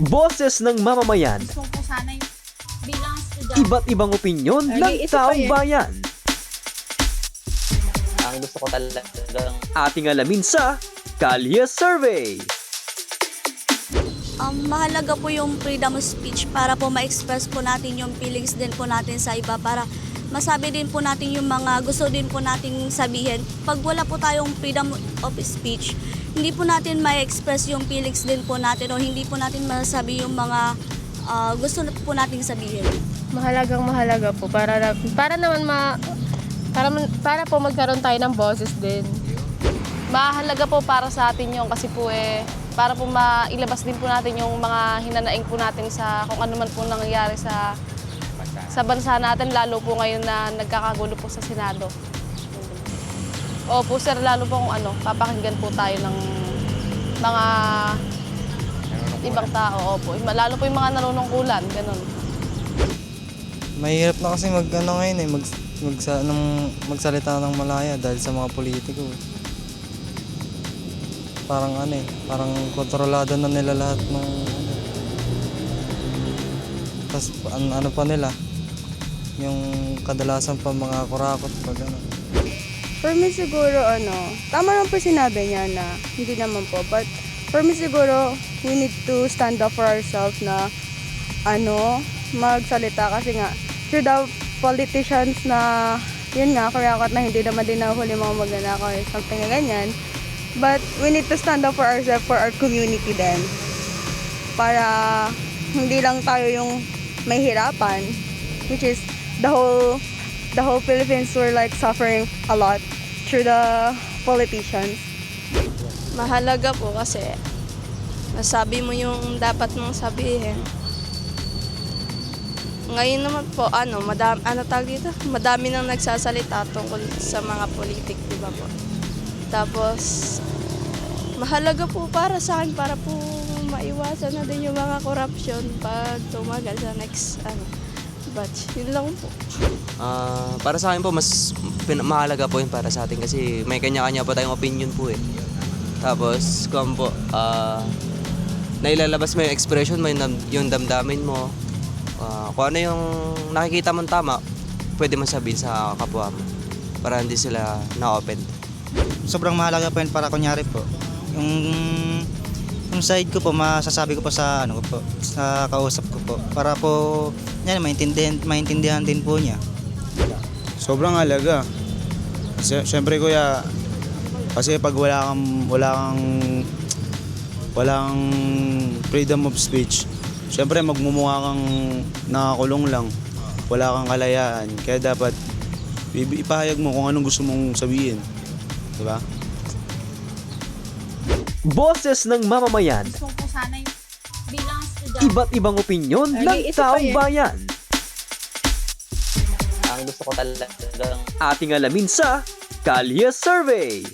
Boses ng mamamayan, Gusto ko sana yung bilang estudyante. iba't ibang opinyon ng taong bayan. Ang gusto ko talagang Ating alamin sa Kalye Survey. Mahalaga po yung freedom of speech para po ma-express po natin yung feelings din po natin sa iba, para masabi din po natin yung mga gusto din po nating sabihin. Pag wala po tayong freedom of speech, hindi po natin ma-express yung feelings din po natin, o hindi po natin masabi yung mga gusto po nating sabihin. Mahalaga po para po magkaroon tayo ng boses din. Mahalaga po para sa atin yung kasi po para po mailabas din po natin yung mga hinanaing po natin sa kung ano man po nangyayari sa bansa natin, lalo po ngayon na nagkakagulo po sa Senado. Opo sir, lalo po kung papakinggan po tayo ng mga ibang tao. Opo, lalo po yung mga nanunungkulan, ganun. Mahirap na kasi ngayon magsalita ng malaya dahil sa mga politiko. Parang kontrolado na nila lahat ng tas pa nila, yung kadalasan pa mga kurakot pa gano'n. For me siguro tama lang po sinabi niya na hindi naman po, but for me siguro we need to stand up for ourselves na magsalita, kasi nga through the politicians na yun nga kurakot na hindi naman din nahuli mga magnanakaw or something na ganyan, but we need to stand up for ourselves, for our community din, para hindi lang tayo yung may hirapan, which is the whole Philippines were like suffering a lot through the politicians. Mahalaga po kasi nasabi mo yung dapat mong sabihin. Ngayon naman po, madami nang nagsasalita tungkol sa mga politik, di ba po? Tapos, mahalaga po para sa akin, para po maiwasan na din yung mga corruption pag tumagal sa next batch. Yun lang po. Para sa akin po, mas mahalaga po yun para sa atin kasi may kanya-kanya po tayong opinion po eh. Tapos, kung po, nailalabas mo yung expression mo, yung damdamin mo, kung ano yung nakikita mong tama, pwede mo sabihin sa kapwa mo para hindi sila na-open. Sobrang mahalaga po yun para kunyari po, yung side ko po, masasabi ko po sa sa kausap ko po, para po yan maintindihan din po niya. Sobrang halaga. Siyempre kuya, kasi pag walang freedom of speech, siyempre magmumukha kang nakakulong lang, wala kang kalayaan. Kaya dapat ipahayag mo kung anong gusto mong sabihin, di ba? Boses ng mamamayan, Gusto ko sana yung bilang estudyante. iba't ibang opinyon ng taong bayan. ang gusto ko talagang Ating alamin sa Kalye Survey.